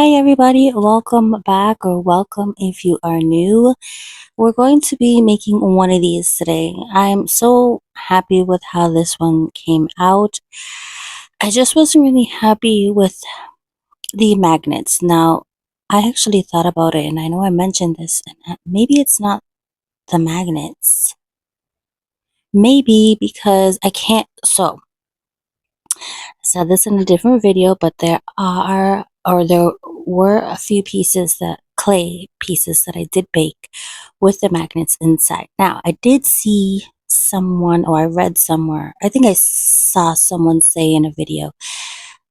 Hey everybody, welcome back or welcome if you are new. We're going to be making one of these today. I'm so happy with how this one came out. I just wasn't really happy with the magnets. Now, I actually thought about it and I know I mentioned this and maybe it's not the magnets. Maybe because I can't, I said this in a different video, but there were a few clay pieces that I did bake with the magnets inside. Now, I did see someone, or I read somewhere, I think I saw someone say in a video,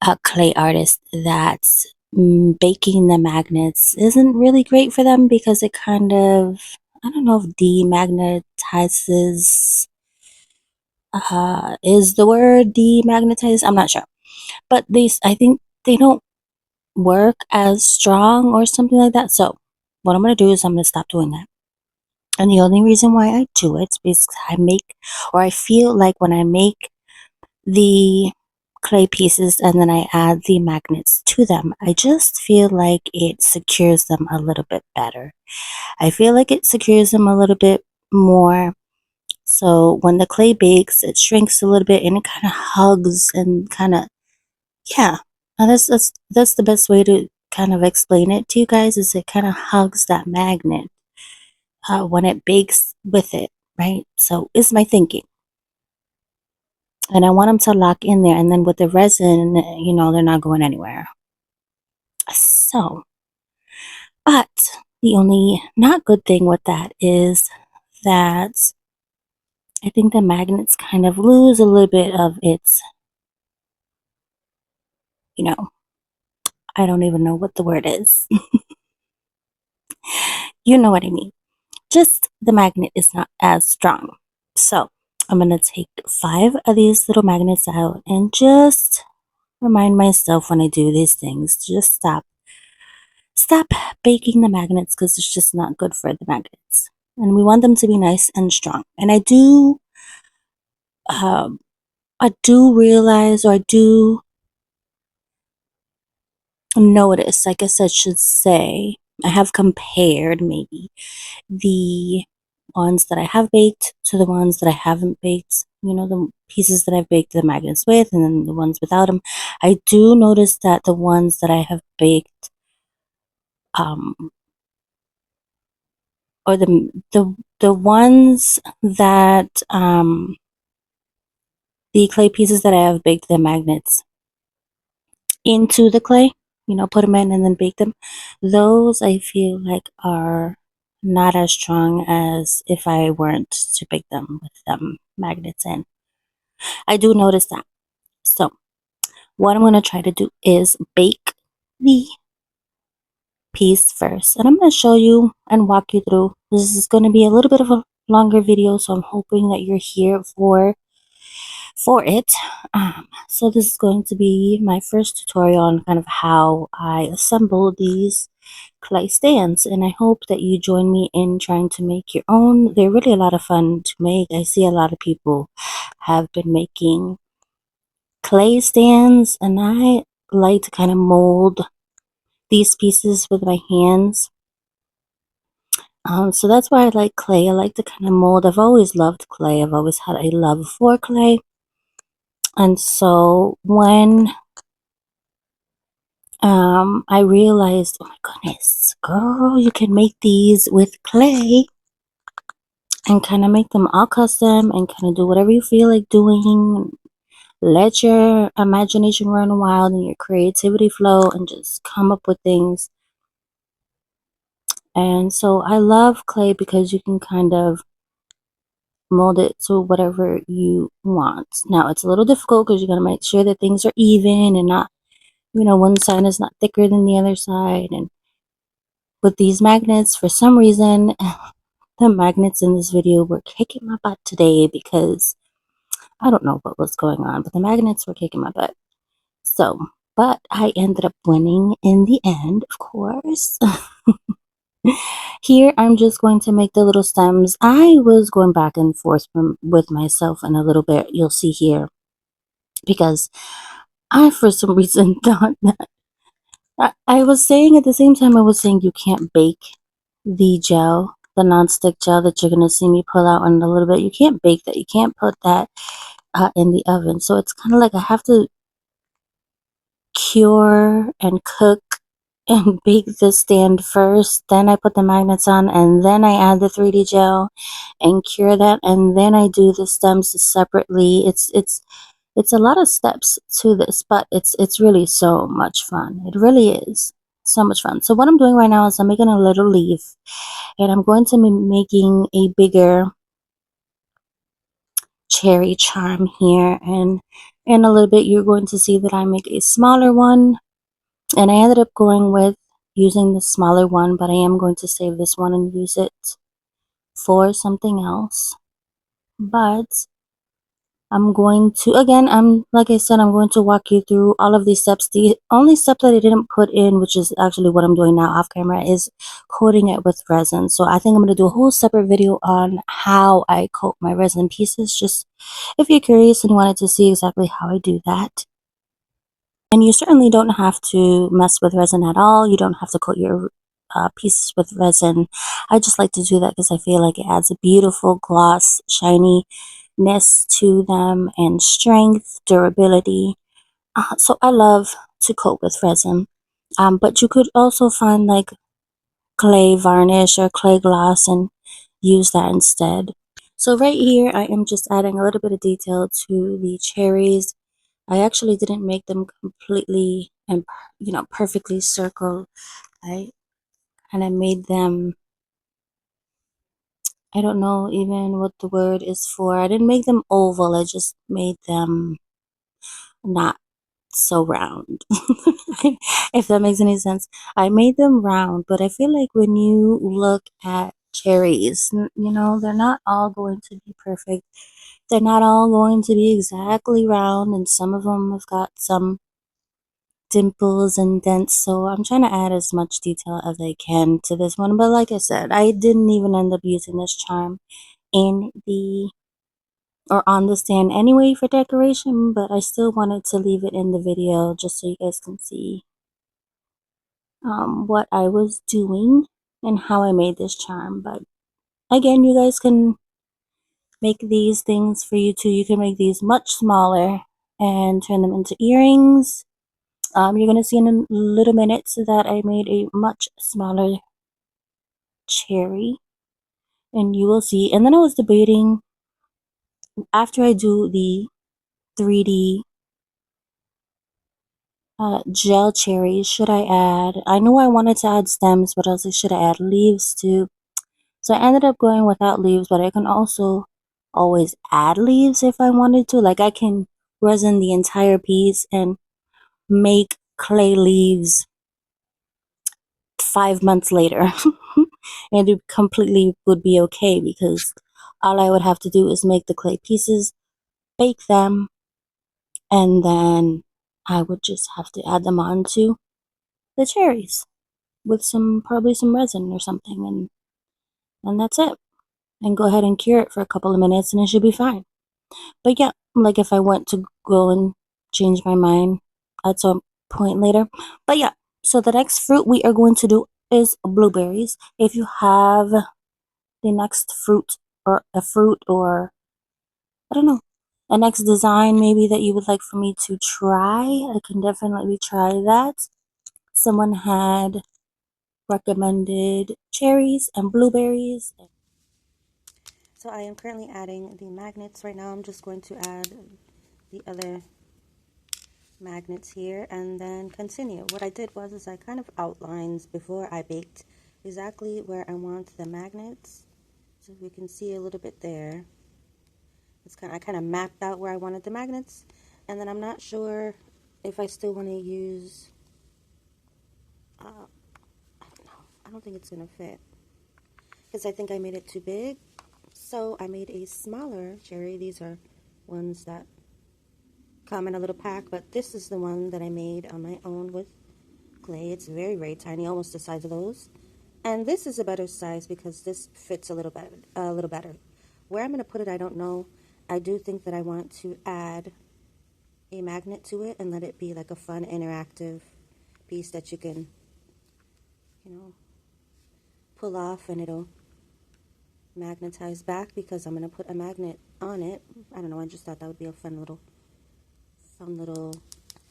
a clay artist, that baking the magnets isn't really great for them because it kind of, I don't know if demagnetizes, is the word demagnetize? I'm not sure, but I think they don't work as strong or something like that. So what I'm going to do is I'm going to stop doing that. And the only reason why I do it is I feel like when I make the clay pieces and then I add the magnets to them, I just feel like it secures them a little bit better. I feel like it secures them a little bit more. So when the clay bakes, it shrinks a little bit and it kind of hugs and kind of, yeah, that's the best way to kind of explain it to you guys, is it kind of hugs that magnet when it bakes with it, right? So is my thinking, and I want them to lock in there, and then with the resin, they're not going anywhere. So, but the only not good thing with that is that I think the magnets kind of lose a little bit of its, you know, I don't even know what the word is. You know what I mean. Just the magnet is not as strong. So I'm going to take 5 of these little magnets out and just remind myself when I do these things to just stop baking the magnets, because it's just not good for the magnets. And we want them to be nice and strong. And um, I do realize, or I do notice, I guess I should say, I have compared maybe the ones that I have baked to the ones that I haven't baked, the pieces that I've baked the magnets with and then the ones without them. I do notice that the ones that I have baked, um, or the ones that, the clay pieces that I have baked the magnets into the clay, put them in and then bake them, those I feel like are not as strong as if I weren't to bake them with magnets in. I do notice that. So what I'm going to try to do is bake the piece first, and I'm going to show you and walk you through. This is going to be a little bit of a longer video, so I'm hoping that you're here for it. So this is going to be my first tutorial on kind of how I assemble these clay stands, and I hope that you join me in trying to make your own. They're really a lot of fun to make. I see a lot of people have been making clay stands, and I like to kind of mold these pieces with my hands. So that's why I like clay. I like to kind of mold. I've always loved clay. I've always had a love for clay. And so when I realized, oh my goodness, girl, you can make these with clay and kind of make them all custom and kind of do whatever you feel like doing. Let your imagination run wild and your creativity flow and just come up with things. And so I love clay because you can kind of mold it to whatever you want. Now it's a little difficult because you're going to make sure that things are even and not, one side is not thicker than the other side. And with these magnets, for some reason, the magnets in this video were kicking my butt today because I don't know what was going on, but the magnets were kicking my butt. So, but I ended up winning in the end, of course. Here, I'm just going to make the little stems. I was going back and forth with myself in a little bit, you'll see here, because I, for some reason, thought that I was saying at the same time, I was saying you can't bake the gel, the nonstick gel that you're gonna see me pull out in a little bit. You can't bake that. You can't put that in the oven. So it's kind of like I have to cure and cook and bake the stand first. Then I put the magnets on, and then I add the 3D gel and cure that, and then I do the stems separately. It's a lot of steps to this, but it's really so much fun. It really is so much fun. So what I'm doing right now is I'm making a little leaf, and I'm going to be making a bigger cherry charm here, and in a little bit you're going to see that I make a smaller one, and I ended up going with using the smaller one, but I am going to save this one and use it for something else. But I'm going to, again, like I said, I'm going to walk you through all of these steps. The only step that I didn't put in, which is actually what I'm doing now off camera, is coating it with resin. So I think I'm going to do a whole separate video on how I coat my resin pieces, just if you're curious and wanted to see exactly how I do that. And you certainly don't have to mess with resin at all. You don't have to coat your pieces with resin. I just like to do that because I feel like it adds a beautiful gloss, shininess to them, and strength, durability. So I love to coat with resin. But you could also find like clay varnish or clay gloss and use that instead. So right here, I am just adding a little bit of detail to the cherries. I actually didn't make them completely and perfectly circle. I kind of made them, I don't know even what the word is for. I didn't make them oval. I just made them not so round. If that makes any sense. I made them round, but I feel like when you look at cherries, they're not all going to be perfect. They're not all going to be exactly round, and some of them have got some dimples and dents, so I'm trying to add as much detail as I can to this one. But like I said, I didn't even end up using this charm in the or on the stand anyway for decoration, but I still wanted to leave it in the video just so you guys can see what I was doing and how I made this charm. But again, you guys can make these things for you too. You can make these much smaller and turn them into earrings. You're going to see in a little minute that I made a much smaller cherry, and you will see. And then I was debating, after I do the 3D gel cherry, should I add, I knew I wanted to add stems, but I was like, should I add leaves too? So I ended up going without leaves, but I can also always add leaves if I wanted to. Like I can resin the entire piece and make clay leaves 5 months later. And it completely would be okay because all I would have to do is make the clay pieces, bake them, and then I would just have to add them onto the cherries with probably some resin or something, and that's it. And go ahead and cure it for a couple of minutes and it should be fine. But yeah, like if I want to go and change my mind at some point later. But yeah, so the next fruit we are going to do is blueberries. If you have the next fruit or a fruit, or I don't know, a next design maybe that you would like for me to try, I can definitely try that. Someone had recommended cherries and blueberries. So I am currently adding the magnets right now. I'm just going to add the other magnets here and then continue. What I did was I kind of outlined before I baked exactly where I want the magnets. So we can see a little bit there. I kind of mapped out where I wanted the magnets, and then I'm not sure if I still want to use, I don't know, I don't think it's going to fit, because I think I made it too big, so I made a smaller cherry. These are ones that come in a little pack, but this is the one that I made on my own with clay. It's very, very tiny, almost the size of those, and this is a better size because this fits a little better. Where I'm going to put it, I don't know. I do think that I want to add a magnet to it and let it be like a fun interactive piece that you can, you know, pull off and it'll magnetize back, because I'm going to put a magnet on it. I don't know, I just thought that would be a fun little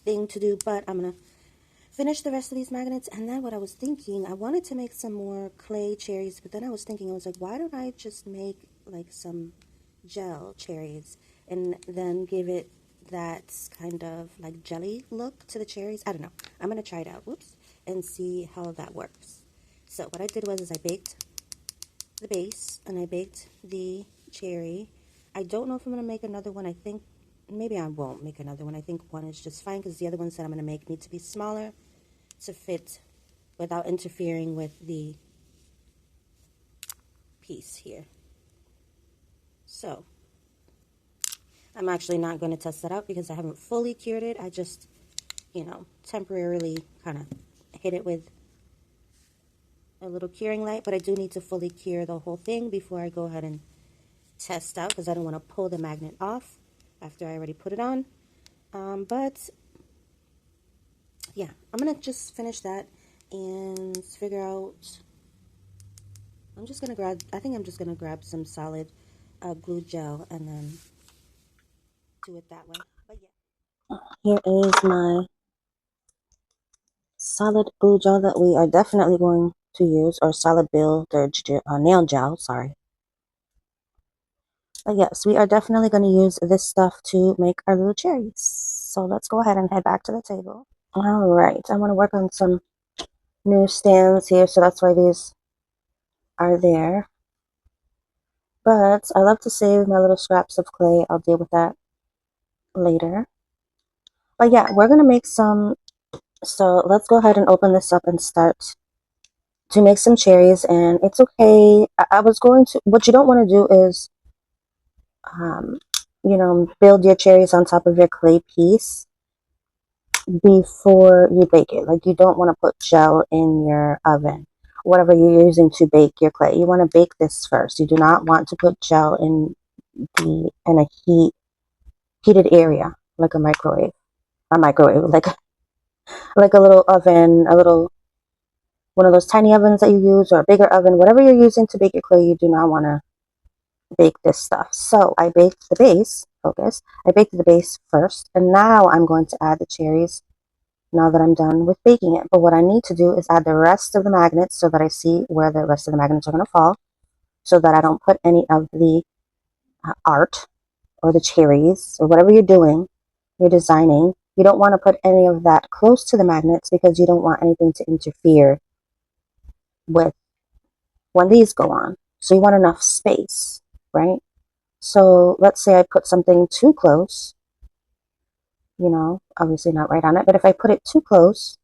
thing to do. But I'm going to finish the rest of these magnets. And then what I was thinking, I wanted to make some more clay cherries, but then I was thinking, I was like, why don't I just make like some gel cherries and then give it that kind of like jelly look to the cherries? I don't know. I'm going to try it out, whoops, and see how that works. So what I did was I baked the base and I baked the cherry. I don't know if I'm going to make another one. I think maybe I won't make another one. I think one is just fine, because the other ones that I'm going to make need to be smaller to fit without interfering with the piece here. So I'm actually not going to test that out because I haven't fully cured it. I just, you know, temporarily kind of hit it with a little curing light, but I do need to fully cure the whole thing before I go ahead and test out, because I don't want to pull the magnet off after I already put it on. But yeah, I'm gonna just finish that and figure out. I think I'm just gonna grab some solid glue gel and then do it that way. But yeah, here is my solid glue gel that we are definitely going to use, or solid builder nail gel, sorry. But yes, we are definitely going to use this stuff to make our little cherries. So let's go ahead and head back to the table. All right, I want to work on some new stands here, so that's why these are there. But I love to save my little scraps of clay. I'll deal with that later. But yeah, we're going to make some. So let's go ahead and open this up and start to make some cherries. And it's okay. I was going to, what you don't want to do is, you know, build your cherries on top of your clay piece before you bake it. Like, you don't want to put gel in your oven, whatever you're using to bake your clay. You want to bake this first. You do not want to put gel in a heated area, like a microwave, like a little oven, a little one of those tiny ovens that you use, or a bigger oven, whatever you're using to bake your clay. You do not want to bake this stuff. So I baked the base. Focus. I baked the base first, and now I'm going to add the cherries now that I'm done with baking it. But what I need to do is add the rest of the magnets so that I see where the rest of the magnets are going to fall, so that I don't put any of the art or the cherries or whatever you're doing, you're designing. You don't want to put any of that close to the magnets, because you don't want anything to interfere with when these go on. So you want enough space, right? So let's say I put something too close, you know, obviously not right on it, but if I put it too close,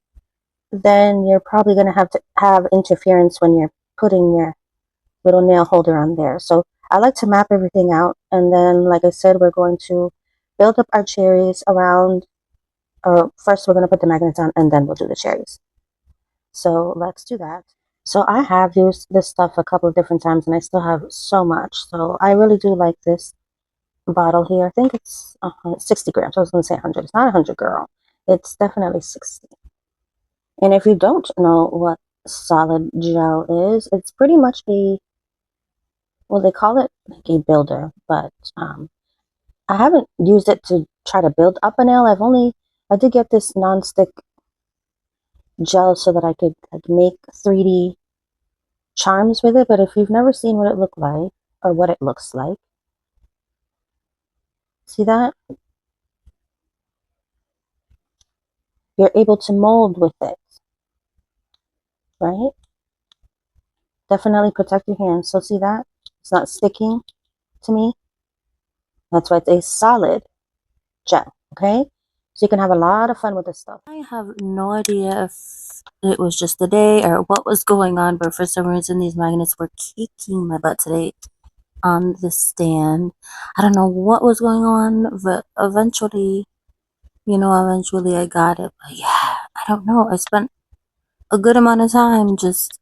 then you're probably going to have interference when you're putting your little nail holder on there. So I like to map everything out, and then, like I said, we're going to build up our cherries around, or first we're going to put the magnets on, and then we'll do the cherries. So let's do that. So I have used this stuff a couple of different times, and I still have so much. So I really do like this bottle here. I think it's 60 grams. I was going to say 100. It's not 100, girl. It's definitely 60. And if you don't know what solid gel is, it's pretty much well, they call it like a builder, but I haven't used it to try to build up a nail. I did get this non-stick gel so that I could like make 3D charms with it. But if you've never seen what it looked like, or what it looks like, see that? You're able to mold with it, right? Definitely protect your hands. So see that? It's not sticking to me. That's why it's a solid gel, okay? So you can have a lot of fun with this stuff. I have no idea if it was just the day or what was going on, but for some reason these magnets were kicking my butt today on the stand. I don't know what was going on, but eventually I got it. But yeah, I don't know. I spent a good amount of time just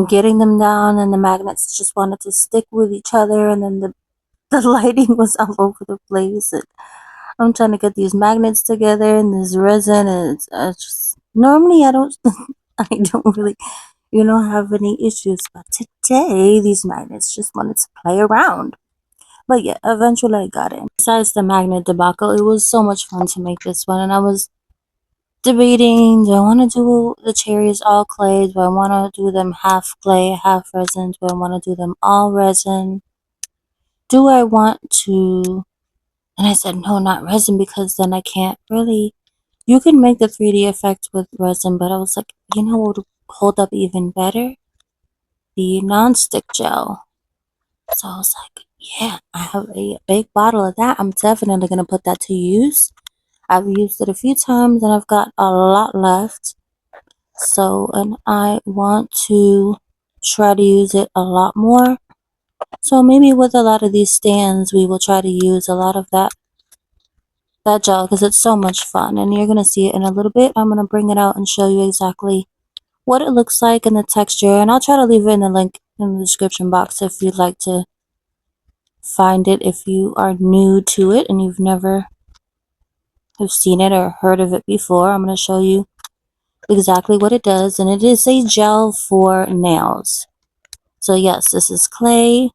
getting them down, and the magnets just wanted to stick with each other, and then the lighting was all over the place. And I'm trying to get these magnets together and this resin, and it's just Normally, I don't, I don't really, have any issues. But today, these magnets just wanted to play around. But yeah, eventually I got it. Besides the magnet debacle, it was so much fun to make this one. And I was debating, do I want to do the cherries all clay? Do I want to do them half clay, half resin? Do I want to do them all resin? Do I want to... And I said, no, not resin, because then I can't really... You can make the 3D effect with resin, but I was like, what would hold up even better? The non-stick gel. So I was like, yeah, I have a big bottle of that. I'm definitely going to put that to use. I've used it a few times and I've got a lot left. So, and I want to try to use it a lot more. So maybe with a lot of these stands, we will try to use a lot of that gel, because it's so much fun. And you're going to see it in a little bit. I'm going to bring it out and show you exactly what it looks like and the texture. And I'll try to leave it in the link in the description box if you'd like to find it, if you are new to it and you've never have seen it or heard of it before. I'm going to show you exactly what it does, and it is a gel for nails. So yes, this is clay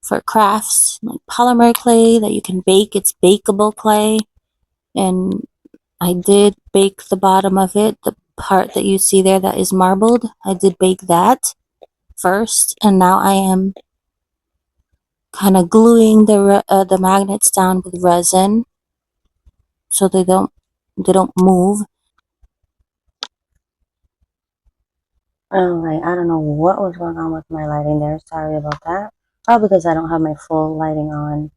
for crafts, like polymer clay that you can bake. It's bakeable clay, and I did bake the bottom of it, the part that you see there that is marbled. I did bake that first, and now I am kind of gluing the magnets down with resin so they don't move. Alright, I don't know what was going on with my lighting there. Sorry about that. Probably because I don't have my full lighting on.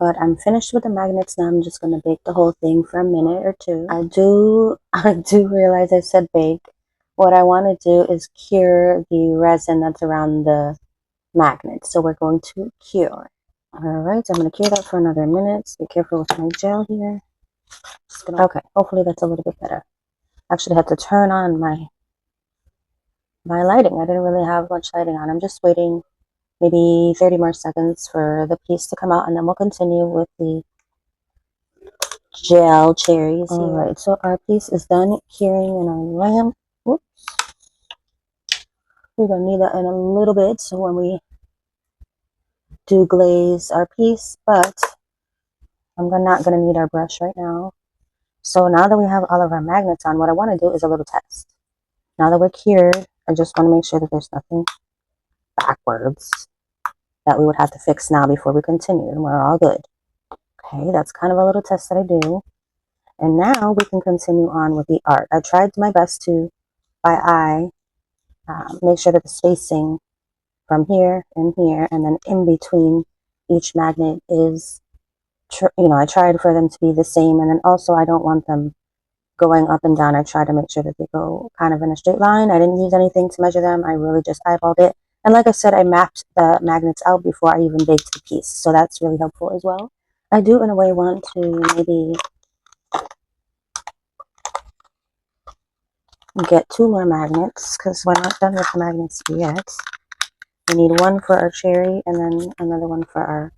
But I'm finished with the magnets now. I'm just gonna bake the whole thing for a minute or two. I do realize I said bake. What I want to do is cure the resin that's around the magnet. So we're going to cure. Alright, I'm gonna cure that for another minute. Be careful with my gel here. Okay, hopefully that's a little bit better. Actually had to turn on my lighting. I didn't really have much lighting on. I'm just waiting maybe 30 more seconds for the piece to come out, and then we'll continue with the gel cherries. Alright, so our piece is done curing in our lamp. Whoops. We're going to need that in a little bit, so when we do glaze our piece, but I'm not going to need our brush right now. So now that we have all of our magnets on, what I want to do is a little test. Now that we're cured, I just want to make sure that there's nothing backwards that we would have to fix now before we continue, and we're all good. Okay, that's kind of a little test that I do. And now we can continue on with the art. I tried my best to, by eye, make sure that the spacing from here and here and then in between each magnet is, I tried for them to be the same. And then also I don't want them going up and down. I try to make sure that they go kind of in a straight line. I didn't use anything to measure them. I really just eyeballed it. And like I said, I mapped the magnets out before I even baked the piece. So that's really helpful as well. I do in a way want to maybe get 2 more magnets, because we're not done with the magnets yet. We need one for our cherry and then another one for our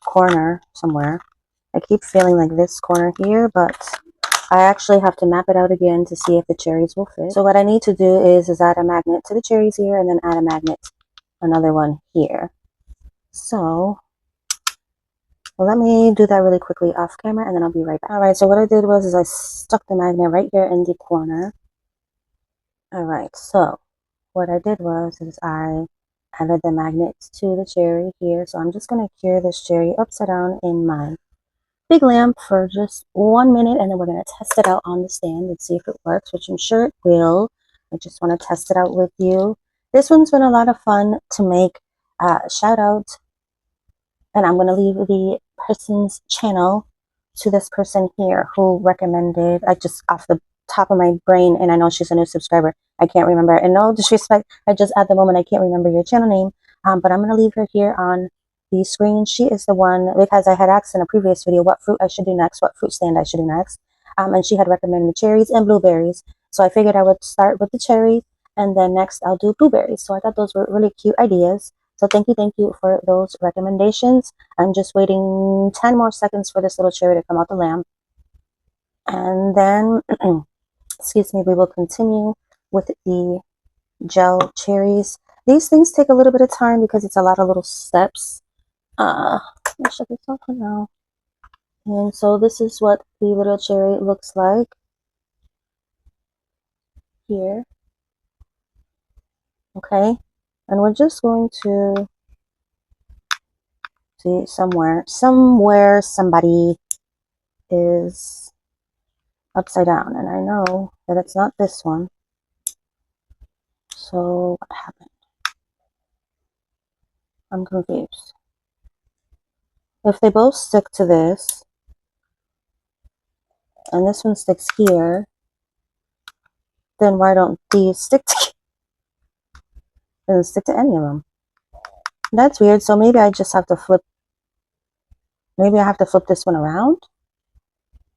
corner somewhere. I keep feeling like this corner here, but I actually have to map it out again to see if the cherries will fit. So what I need to do is add a magnet to the cherries here and then add a magnet, another one here. So let me do that really quickly off camera and then I'll be right back. Alright, so what I did was I stuck the magnet right here in the corner. Alright, so what I did was I added the magnets to the cherry here. So I'm just going to cure this cherry upside down in my big lamp for just 1 minute, and then we're going to test it out on the stand and see if it works, which I'm sure it will. I just want to test it out with you. This one's been a lot of fun to make. Shout out, and I'm going to leave the person's channel to this person here who recommended, I just off the top of my brain, and I know she's a new subscriber, I can't remember, and no disrespect, I just at the moment I can't remember your channel name, but I'm going to leave her here on the screen. She is the one, because I had asked in a previous video what fruit I should do next, what fruit stand I should do next, and she had recommended cherries and blueberries, so I figured I would start with the cherries, and then next I'll do blueberries. So I thought those were really cute ideas. So thank you for those recommendations. I'm just waiting 10 more seconds for this little cherry to come out the lamp. And then, excuse me, we will continue with the gel cherries. These things take a little bit of time because it's a lot of little steps. Let me shut this off for now. And so this is what the little cherry looks like here. Okay, and we're just going to see somewhere somebody is upside down, and I know that it's not this one. So what happened? I'm confused. If they both stick to this, and this one sticks here, then why don't these stick to doesn't stick to any of them? That's weird. So maybe I just have to flip. Maybe I have to flip this one around,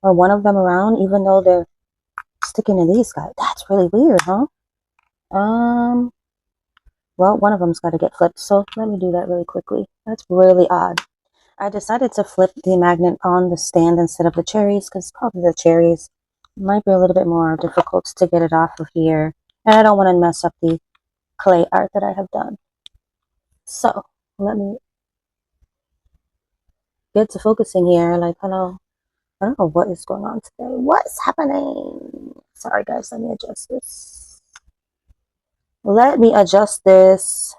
or one of them around, even though they're sticking to these guys. That's really weird, huh? Well, one of them's got to get flipped, so let me do that really quickly. That's really odd. I decided to flip the magnet on the stand instead of the cherries because probably the cherries might be a little bit more difficult to get it off of here. And I don't want to mess up the clay art that I have done. So, let me get to focusing here. Like, hello. I don't know what is going on today. What's happening? Sorry, guys. Let me adjust this. Let me adjust this.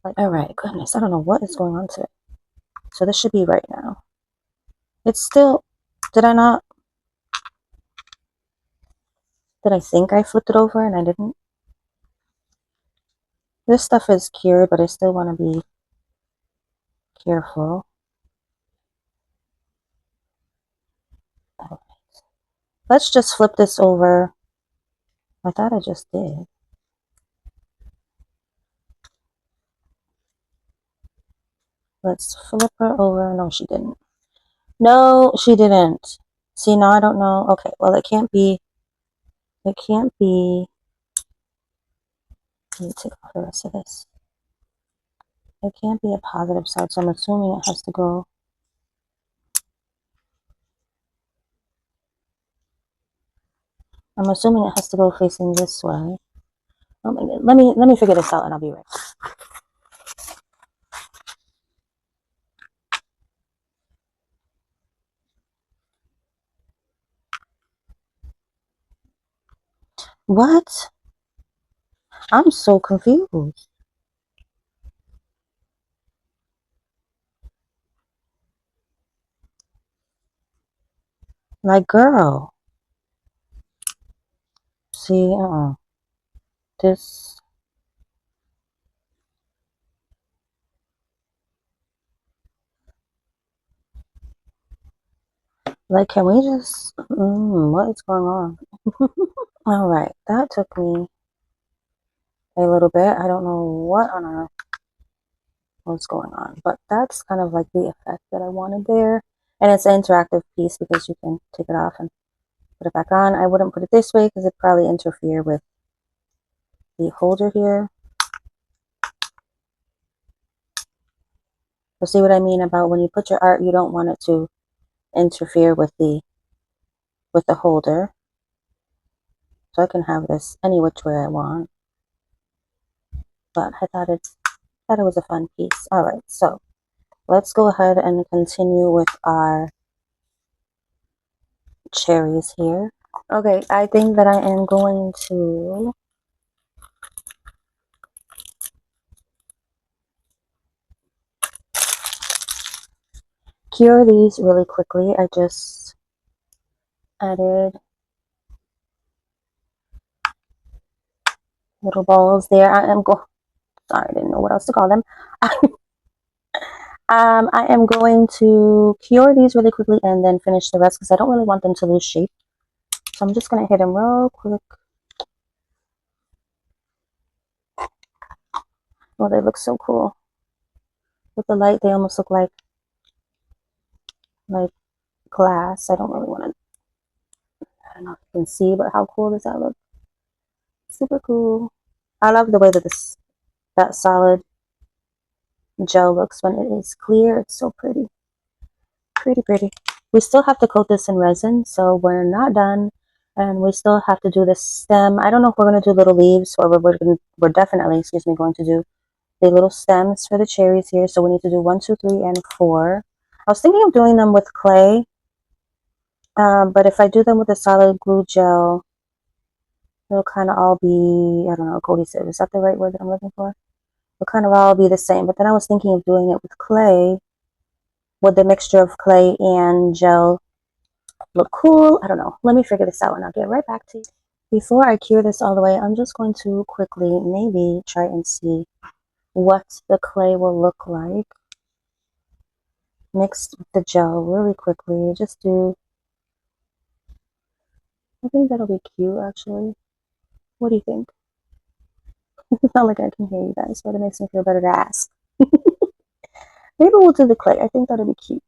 Like, all right, goodness. I don't know what is going on today. So this should be right now. It's still, did I not? Did I think I flipped it over and I didn't? This stuff is cured, but I still want to be careful. All right. Let's just flip this over. I thought I just did. Let's flip her over. No, she didn't. No, she didn't. See, now I don't know. Okay, well, it can't be. It can't be. Let me take off the rest of this. It can't be a positive side, so I'm assuming it has to go. I'm assuming it has to go facing this way. Oh my God. Let me figure this out, and I'll be right back. What? I'm so confused. Like, girl. See, this. Like, can we just. What is going on? All right, that took me a little bit. I don't know what on earth was going on, but that's kind of like the effect that I wanted there. And it's an interactive piece because you can take it off and put it back on. I wouldn't put it this way because it'd probably interfere with the holder here. So see what I mean about when you put your art, you don't want it to interfere with the holder. So I can have this any which way I want. But I thought it was a fun piece. All right, so let's go ahead and continue with our cherries here. Okay, I think that I am going to cure these really quickly. I just added little balls there. Sorry, I didn't know what else to call them. I am going to cure these really quickly and then finish the rest because I don't really want them to lose shape. So I'm just going to hit them real quick. Oh, they look so cool. With the light, they almost look like glass. I don't really want to, I don't know if you can see, but how cool does that look? Super cool. I love the way that that solid gel looks when it is clear. It's so pretty. Pretty. We still have to coat this in resin, so we're not done. And we still have to do the stem. I don't know if we're going to do little leaves, or we're definitely, excuse me, going to do the little stems for the cherries here. So we need to do 1, 2, 3, and 4. I was thinking of doing them with clay, but if I do them with a solid glue gel, it'll kind of all be, I don't know, cohesive. Is that the right word that I'm looking for? It'll kind of all be the same. But then I was thinking of doing it with clay, with the mixture of clay and gel. Look cool. I don't know. Let me figure this out and I'll get right back to you. Before I cure this all the way, I'm just going to quickly maybe try and see what the clay will look like mixed with the gel really quickly. Just do, I think that'll be cute actually. What do you think? It's not like I can hear you guys, but it makes me feel better to ask. Maybe we'll do the clay. I think that'll be cute.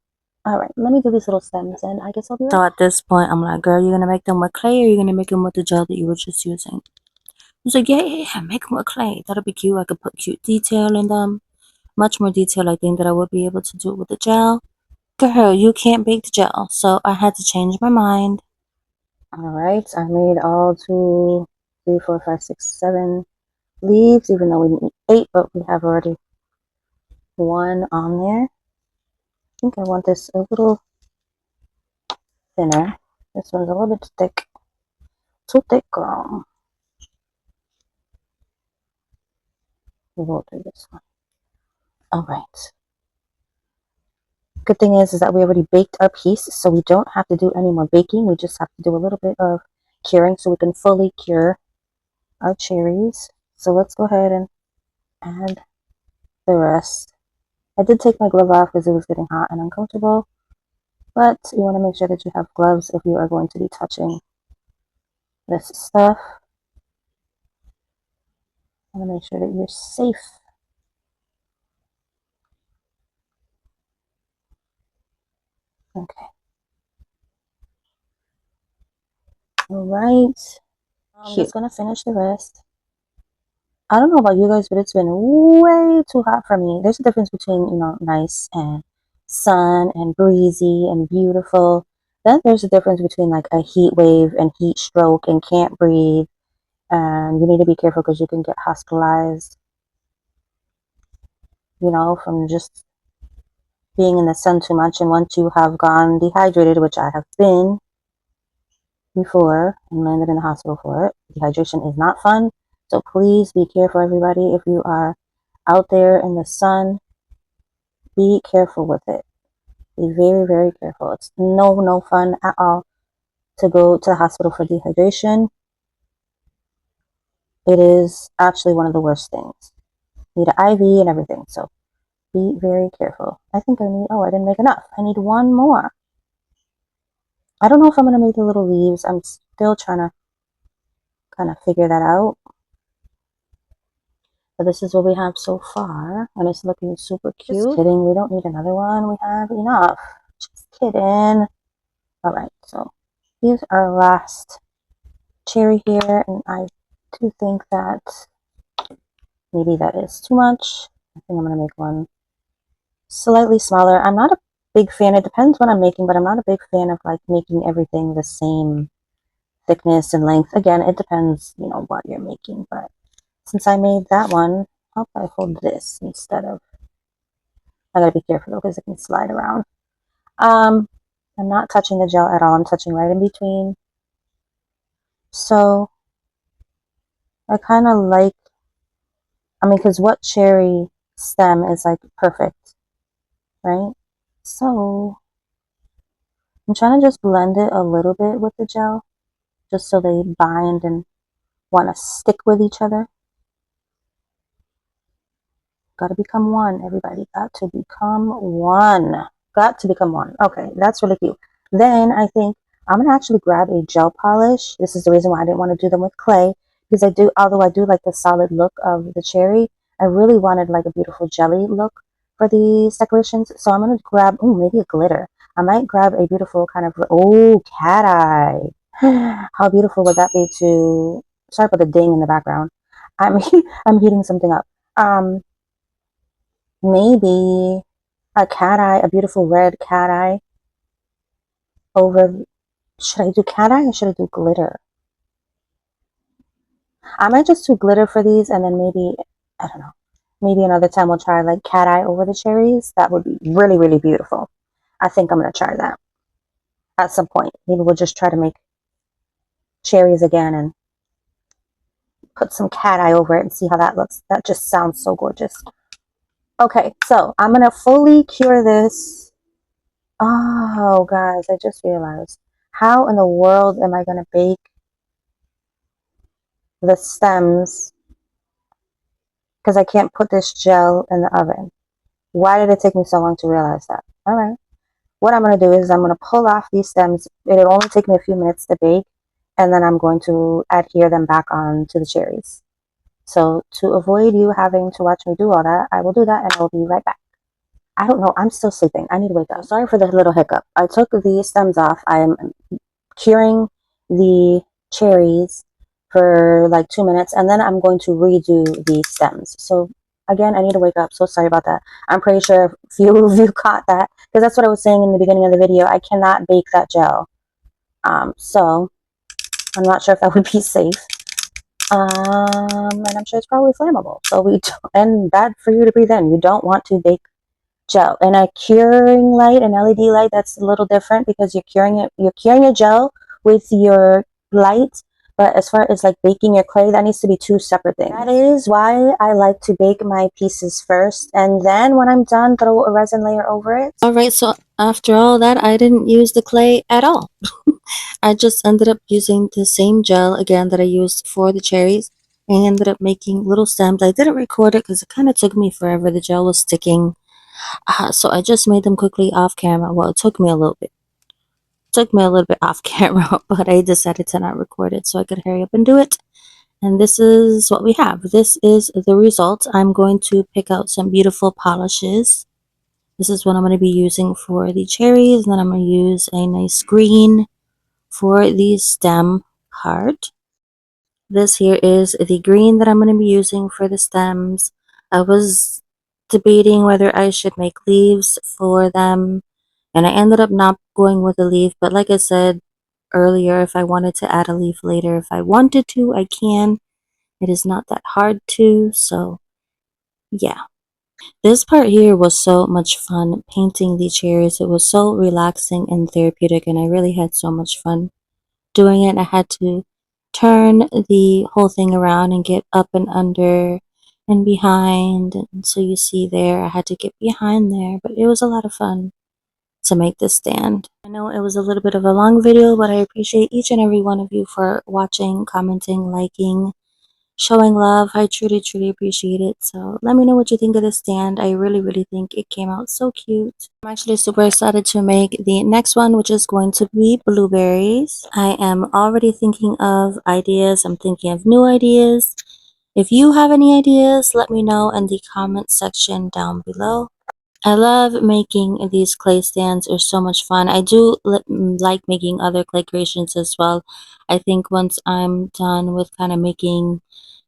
All right, let me do these little stems and I guess I'll be right back. So at this point, I'm like, girl, you're going to make them with clay or you're going to make them with the gel that you were just using? I was like, yeah, make them with clay. That'll be cute. I could put cute detail in them. Much more detail, I think, that I would be able to do it with the gel. Girl, you can't bake the gel. So I had to change my mind. All right, I made all 2, 3, 4, 5, 6, 7 leaves, even though we need 8, but we have already 1 on there. I think I want this a little thinner. This one's a little bit thick. Too thick, girl. We'll do this one. All right. Good thing is that we already baked our piece, so we don't have to do any more baking. We just have to do a little bit of curing so we can fully cure our cherries. So let's go ahead and add the rest. I did take my glove off because it was getting hot and uncomfortable, but you want to make sure that you have gloves if you are going to be touching this stuff. I want to make sure that you're safe. Okay. All right. I'm just going to finish the rest. I don't know about you guys, but it's been way too hot for me. There's a difference between, you know, nice and sun and breezy and beautiful. Then there's a difference between like a heat wave and heat stroke and can't breathe. And you need to be careful because you can get hospitalized, you know, from just being in the sun too much. And once you have gone dehydrated, which I have been before and landed in the hospital for it, dehydration is not fun. So please be careful, everybody. If you are out there in the sun, be careful with it. Be very, very careful. It's no fun at all to go to the hospital for dehydration. It is actually one of the worst things. You need an IV and everything, so be very careful. I think I need, oh, I didn't make enough. I need 1 more. I don't know if I'm going to make the little leaves. I'm still trying to kind of figure that out. But this is what we have so far, and it's looking super cute. Just kidding, we don't need another one. We have enough. Just kidding. All right, so here's our last cherry here, and I do think that maybe that is too much. I think I'm going to make one slightly smaller. I'm not a big fan. It depends what I'm making, but I'm not a big fan of like making everything the same thickness and length. Again, it depends, you know, what you're making, but since I made that one, how about I hold this instead of, I gotta be careful though because it can slide around. I'm not touching the gel at all. I'm touching right in between. So I kind of like, I mean, because what cherry stem is like perfect, right? So I'm trying to just blend it a little bit with the gel, just so they bind and want to stick with each other. Got to become one, everybody. Got to become one. Got to become one. Okay, that's really cute. Then I think I'm going to actually grab a gel polish. This is the reason why I didn't want to do them with clay. Because I do, although I do like the solid look of the cherry, I really wanted like a beautiful jelly look for these decorations. So I'm going to grab, oh, maybe a glitter. I might grab a beautiful kind of, oh, cat eye. How beautiful would that be to, sorry for the ding in the background. I'm heating something up. Maybe a cat eye, a beautiful red cat eye over. Should I do cat eye or should I do glitter? I might just do glitter for these, and then maybe, I don't know, maybe another time we'll try like cat eye over the cherries. That would be really, really beautiful. I think I'm going to try that at some point. Maybe we'll just try to make cherries again and put some cat eye over it and see how that looks. That just sounds so gorgeous. Okay, so I'm going to fully cure this. Oh, guys, I just realized. How in the world am I going to bake the stems? Because I can't put this gel in the oven. Why did it take me so long to realize that? All right. What I'm going to do is I'm going to pull off these stems. It'll only take me a few minutes to bake, and then I'm going to adhere them back on to the cherries. So to avoid you having to watch me do all that, I will do that and I'll be right back. I don't know. I'm still sleeping. I need to wake up. Sorry for the little hiccup. I took the stems off. I am curing the cherries for like 2 minutes, and then I'm going to redo the stems. So again, I need to wake up. So sorry about that. I'm pretty sure a few of you caught that, because that's what I was saying in the beginning of the video. I cannot bake that gel. So I'm not sure if that would be safe. And I'm sure it's probably flammable. So and bad for you to breathe in. You don't want to bake gel. And a curing light, an LED light, that's a little different because you're curing a gel with your light. But as far as like baking your clay, that needs to be two separate things. That is why I like to bake my pieces first, and then when I'm done, throw a resin layer over it. Alright, so after all that, I didn't use the clay at all. I just ended up using the same gel again that I used for the cherries, and ended up making little stems. I didn't record it because it kind of took me forever. The gel was sticking. So I just made them quickly off camera. Well, it took me a little bit. Took me a little bit off camera, but I decided to not record it so I could hurry up and do it. And this is what we have. This is the result. I'm going to pick out some beautiful polishes. This is what I'm going to be using for the cherries. And then I'm going to use a nice green for the stem part. This here is the green that I'm going to be using for the stems. I was debating whether I should make leaves for them, and I ended up not going with a leaf, but like I said earlier, if I wanted to add a leaf later, if I wanted to, I can. It is not that hard to, so yeah. This part here was so much fun, painting the cherries. It was so relaxing and therapeutic, and I really had so much fun doing it. I had to turn the whole thing around and get up and under and behind. And so you see there, I had to get behind there, but it was a lot of fun to make this stand. I know it was a little bit of a long video, but I appreciate each and every one of you for watching, commenting, liking, showing love. I truly, truly appreciate it. So let me know what you think of this stand. I really, really think it came out so cute. I'm actually super excited to make the next one, which is going to be blueberries. I am already thinking of ideas. I'm thinking of new ideas. If you have any ideas, let me know in the comment section down below. I love making these clay stands. They're so much fun. I do like making other clay creations as well. I think once I'm done with kind of making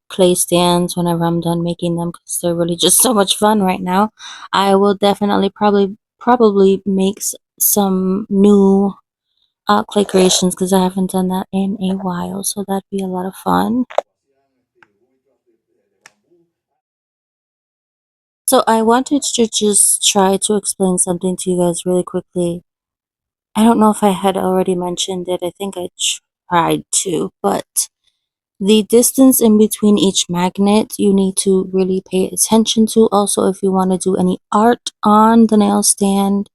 clay stands, whenever I'm done making them, because they're really just so much fun right now, I will definitely probably make some new clay creations, because I haven't done that in a while, so that'd be a lot of fun. So I wanted to just try to explain something to you guys really quickly. I don't know if I had already mentioned it. I think I tried to, but the distance in between each magnet you need to really pay attention to. Also, if you want to do any art on the nail stand,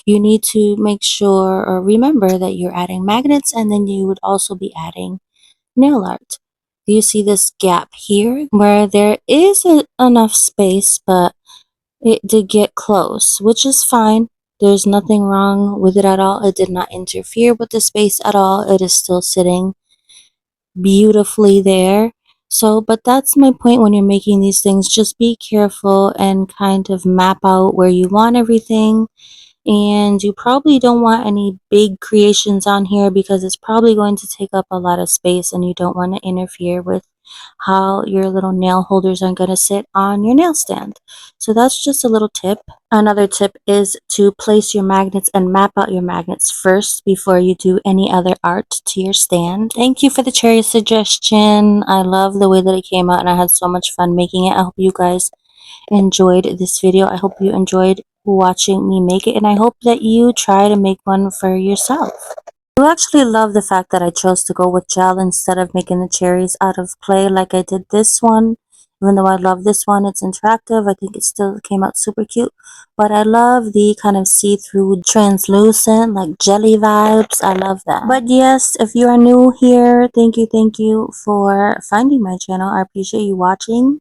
you need to make sure or remember that you're adding magnets, and then you would also be adding nail art. Do you see this gap here where there is enough space, but it did get close, which is fine. There's nothing wrong with it at all. It did not interfere with the space at all. It is still sitting beautifully there. So, but that's my point when you're making these things. Just be careful and kind of map out where you want everything. And you probably don't want any big creations on here because it's probably going to take up a lot of space, and you don't want to interfere with how your little nail holders are going to sit on your nail stand. So that's just a little tip. Another tip is to place your magnets and map out your magnets first before you do any other art to your stand. Thank you for the cherry suggestion. I love the way that it came out and I had so much fun making it. I hope you guys enjoyed this video. I hope you enjoyed watching me make it, and I hope that you try to make one for yourself. I actually love the fact that I chose to go with gel instead of making the cherries out of clay like I did this one. Even though I love this one, it's interactive. I think it still came out super cute. But I love the kind of see-through, translucent, like jelly vibes. I love that. But yes, if you are new here, thank you for finding my channel. I appreciate you watching.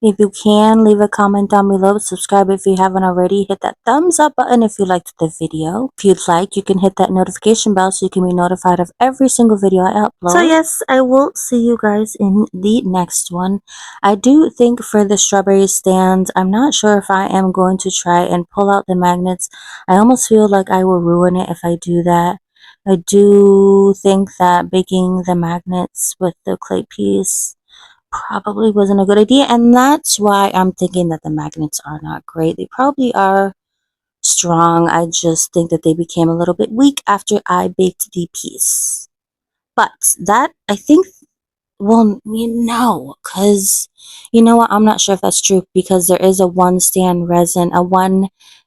If you can, leave a comment down below. Subscribe if you haven't already. Hit that thumbs up button if you liked the video. If you'd like, you can hit that notification bell so you can be notified of every single video I upload. So yes, I will see you guys in the next one. I do think for the strawberry stand, I'm not sure if I am going to try and pull out the magnets. I almost feel like I will ruin it if I do that. I do think that baking the magnets with the clay piece probably wasn't a good idea, and that's why I'm thinking that the magnets are not great. They probably are strong. I just think that they became a little bit weak after I baked the piece. But that, I think, well, because you know what, I'm not sure if that's true, because there is a one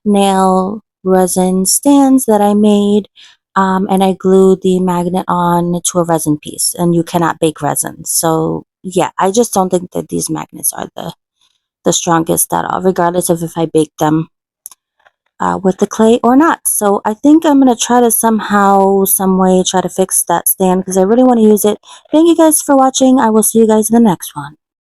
nail resin stands that I made, and I glued the magnet on to a resin piece, and you cannot bake resin. So yeah, I just don't think that these magnets are the strongest at all, regardless of if I bake them with the clay or not. So I think I'm going to try to somehow, some way, try to fix that stand because I really want to use it. Thank you guys for watching. I will see you guys in the next one.